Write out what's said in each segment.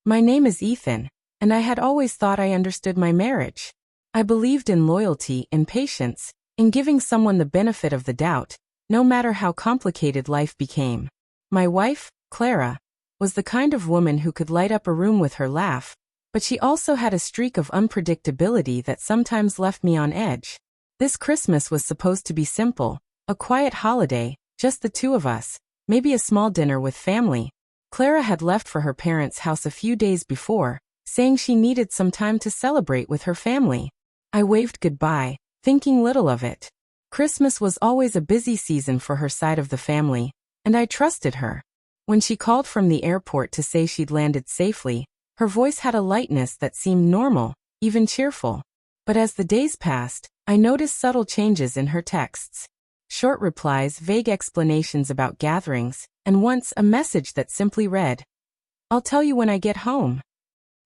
My name is Ethan, and I had always thought I understood my marriage. I believed in loyalty, in patience, in giving someone the benefit of the doubt, no matter how complicated life became. My wife, Clara, was the kind of woman who could light up a room with her laugh, but she also had a streak of unpredictability that sometimes left me on edge. This Christmas was supposed to be simple, a quiet holiday, just the two of us, maybe a small dinner with family. Clara had left for her parents' house a few days before, saying she needed some time to celebrate with her family. I waved goodbye, thinking little of it. Christmas was always a busy season for her side of the family, and I trusted her. When she called from the airport to say she'd landed safely, her voice had a lightness that seemed normal, even cheerful. But as the days passed, I noticed subtle changes in her texts. Short replies, vague explanations about gatherings, and once a message that simply read, "I'll tell you when I get home."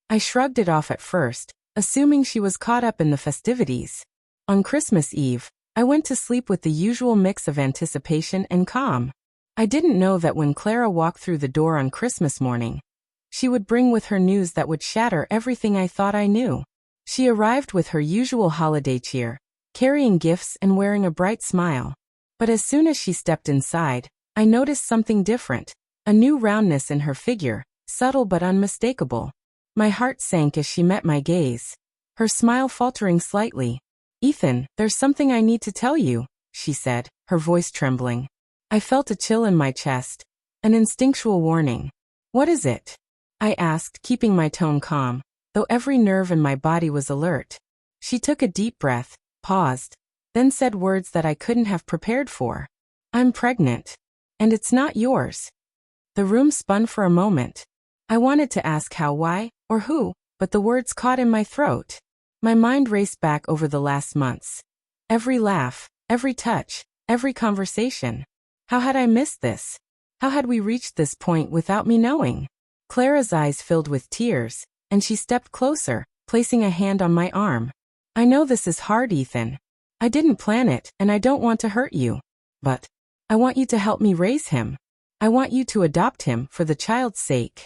I shrugged it off at first, assuming she was caught up in the festivities. On Christmas Eve, I went to sleep with the usual mix of anticipation and calm. I didn't know that when Clara walked through the door on Christmas morning, she would bring with her news that would shatter everything I thought I knew. She arrived with her usual holiday cheer, carrying gifts and wearing a bright smile. But as soon as she stepped inside, I noticed something different, a new roundness in her figure, subtle but unmistakable. My heart sank as she met my gaze, her smile faltering slightly. "Ethan, there's something I need to tell you," she said, her voice trembling. I felt a chill in my chest, an instinctual warning. "What is it?" I asked, keeping my tone calm, though every nerve in my body was alert. She took a deep breath, paused, then said words that I couldn't have prepared for. "I'm pregnant. And it's not yours." The room spun for a moment. I wanted to ask how, why, or who, but the words caught in my throat. My mind raced back over the last months. Every laugh, every touch, every conversation. How had I missed this? How had we reached this point without me knowing? Clara's eyes filled with tears, and she stepped closer, placing a hand on my arm. "I know this is hard, Ethan. I didn't plan it, and I don't want to hurt you. But I want you to help me raise him. I want you to adopt him for the child's sake."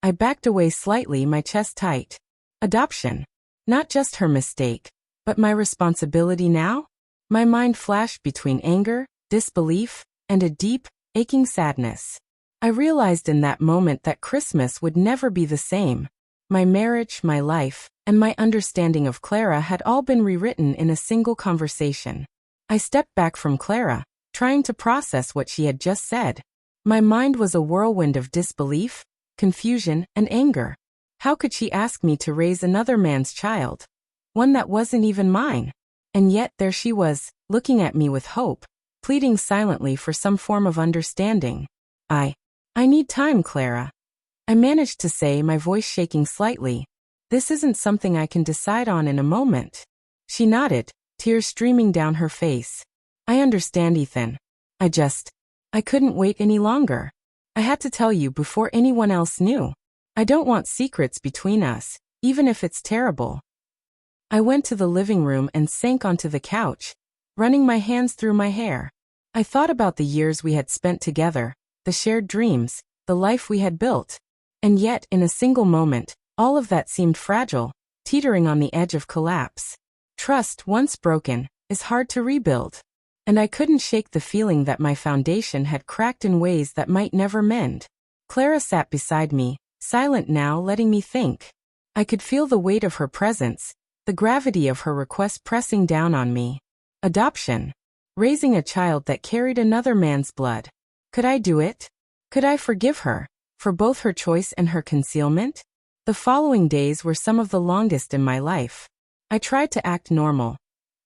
I backed away slightly, my chest tight. Adoption. Not just her mistake, but my responsibility now? My mind flashed between anger, disbelief, and a deep, aching sadness. I realized in that moment that Christmas would never be the same. My marriage, my life, and my understanding of Clara had all been rewritten in a single conversation. I stepped back from Clara, trying to process what she had just said. My mind was a whirlwind of disbelief, confusion, and anger. How could she ask me to raise another man's child? One that wasn't even mine. And yet there she was, looking at me with hope, pleading silently for some form of understanding. I need time, Clara." I managed to say, my voice shaking slightly. "This isn't something I can decide on in a moment." She nodded, tears streaming down her face. "I understand, Ethan. I couldn't wait any longer. I had to tell you before anyone else knew. I don't want secrets between us, even if it's terrible." I went to the living room and sank onto the couch, running my hands through my hair. I thought about the years we had spent together, the shared dreams, the life we had built. And yet, in a single moment, all of that seemed fragile, teetering on the edge of collapse. Trust, once broken, is hard to rebuild. And I couldn't shake the feeling that my foundation had cracked in ways that might never mend. Clara sat beside me, silent now, letting me think. I could feel the weight of her presence, the gravity of her request pressing down on me. Adoption. Raising a child that carried another man's blood. Could I do it? Could I forgive her, for both her choice and her concealment? The following days were some of the longest in my life. I tried to act normal.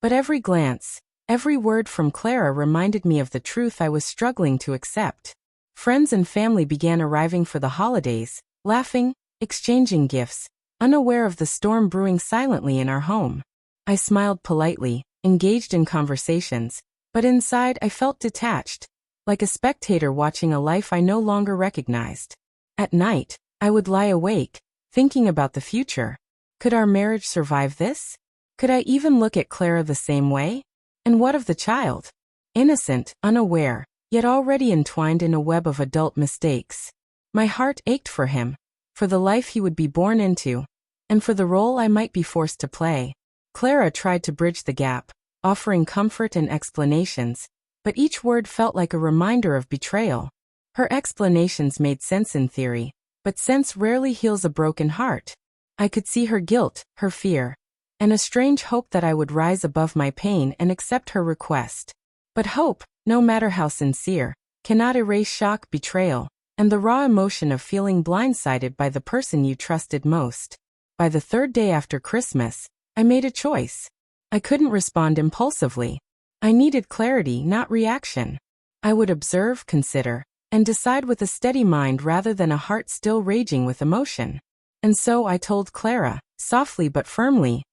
But every glance, every word from Clara reminded me of the truth I was struggling to accept. Friends and family began arriving for the holidays, laughing, exchanging gifts, unaware of the storm brewing silently in our home. I smiled politely, engaged in conversations, but inside I felt detached, like a spectator watching a life I no longer recognized. At night, I would lie awake, thinking about the future. Could our marriage survive this? Could I even look at Clara the same way? And what of the child? Innocent, unaware, yet already entwined in a web of adult mistakes. My heart ached for him, for the life he would be born into, and for the role I might be forced to play. Clara tried to bridge the gap, offering comfort and explanations, but each word felt like a reminder of betrayal. Her explanations made sense in theory, but sense rarely heals a broken heart. I could see her guilt, her fear, and a strange hope that I would rise above my pain and accept her request. But hope, no matter how sincere, cannot erase shock, betrayal, and the raw emotion of feeling blindsided by the person you trusted most. By the third day after Christmas, I made a choice. I couldn't respond impulsively. I needed clarity, not reaction. I would observe, consider, and decide with a steady mind rather than a heart still raging with emotion. And so I told Clara, softly but firmly,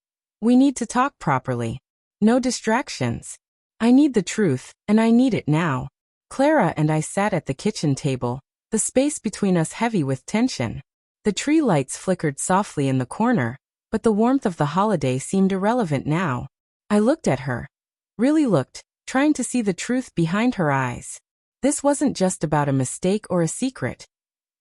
"We need to talk properly. No distractions. I need the truth, and I need it now." Clara and I sat at the kitchen table, the space between us heavy with tension. The tree lights flickered softly in the corner, but the warmth of the holiday seemed irrelevant now. I looked at her. Really looked, trying to see the truth behind her eyes. This wasn't just about a mistake or a secret.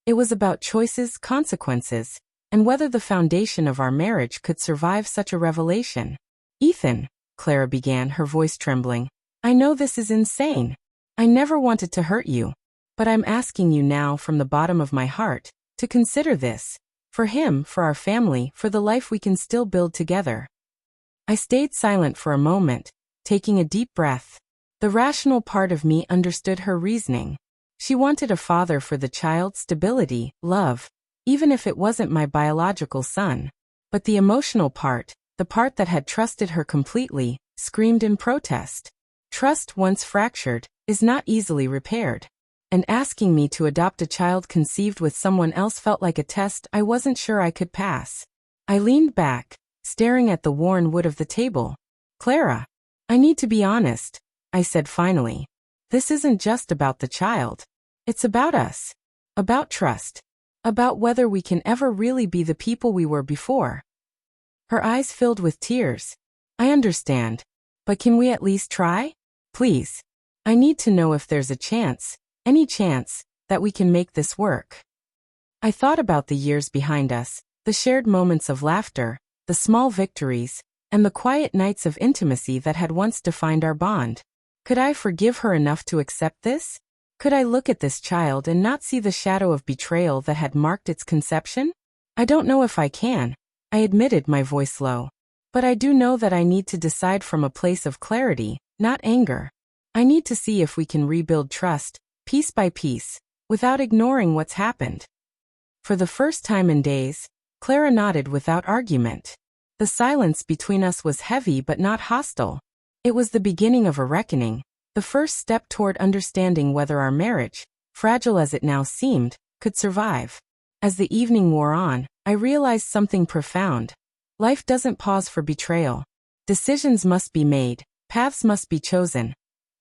It was about choices, consequences, and whether the foundation of our marriage could survive such a revelation. "Ethan," Clara began, her voice trembling, "I know this is insane. I never wanted to hurt you. But I'm asking you now from the bottom of my heart to consider this. For him, for our family, for the life we can still build together." I stayed silent for a moment, taking a deep breath. The rational part of me understood her reasoning. She wanted a father for the child, stability, love, even if it wasn't my biological son. But the emotional part, the part that had trusted her completely, screamed in protest. Trust, once fractured, is not easily repaired. And asking me to adopt a child conceived with someone else felt like a test I wasn't sure I could pass. I leaned back, staring at the worn wood of the table. "Clara, I need to be honest," I said finally. "This isn't just about the child. It's about us. About trust. About whether we can ever really be the people we were before." Her eyes filled with tears. "I understand. But can we at least try? Please. I need to know if there's a chance, any chance, that we can make this work." I thought about the years behind us, the shared moments of laughter, the small victories, and the quiet nights of intimacy that had once defined our bond. Could I forgive her enough to accept this? Could I look at this child and not see the shadow of betrayal that had marked its conception? "I don't know if I can," I admitted, my voice low. "But I do know that I need to decide from a place of clarity, not anger. I need to see if we can rebuild trust, piece by piece, without ignoring what's happened." For the first time in days, Clara nodded without argument. The silence between us was heavy but not hostile. It was the beginning of a reckoning, the first step toward understanding whether our marriage, fragile as it now seemed, could survive. As the evening wore on, I realized something profound. Life doesn't pause for betrayal. Decisions must be made, paths must be chosen,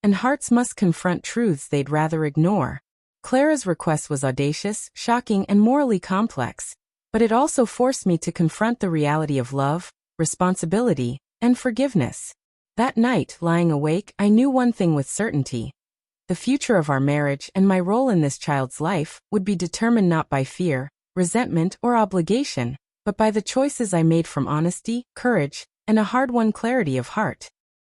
and hearts must confront truths they'd rather ignore. Clara's request was audacious, shocking, and morally complex, but it also forced me to confront the reality of love, responsibility, and forgiveness. That night, lying awake, I knew one thing with certainty. The future of our marriage and my role in this child's life would be determined not by fear, resentment, or obligation, but by the choices I made from honesty, courage, and a hard-won clarity of heart.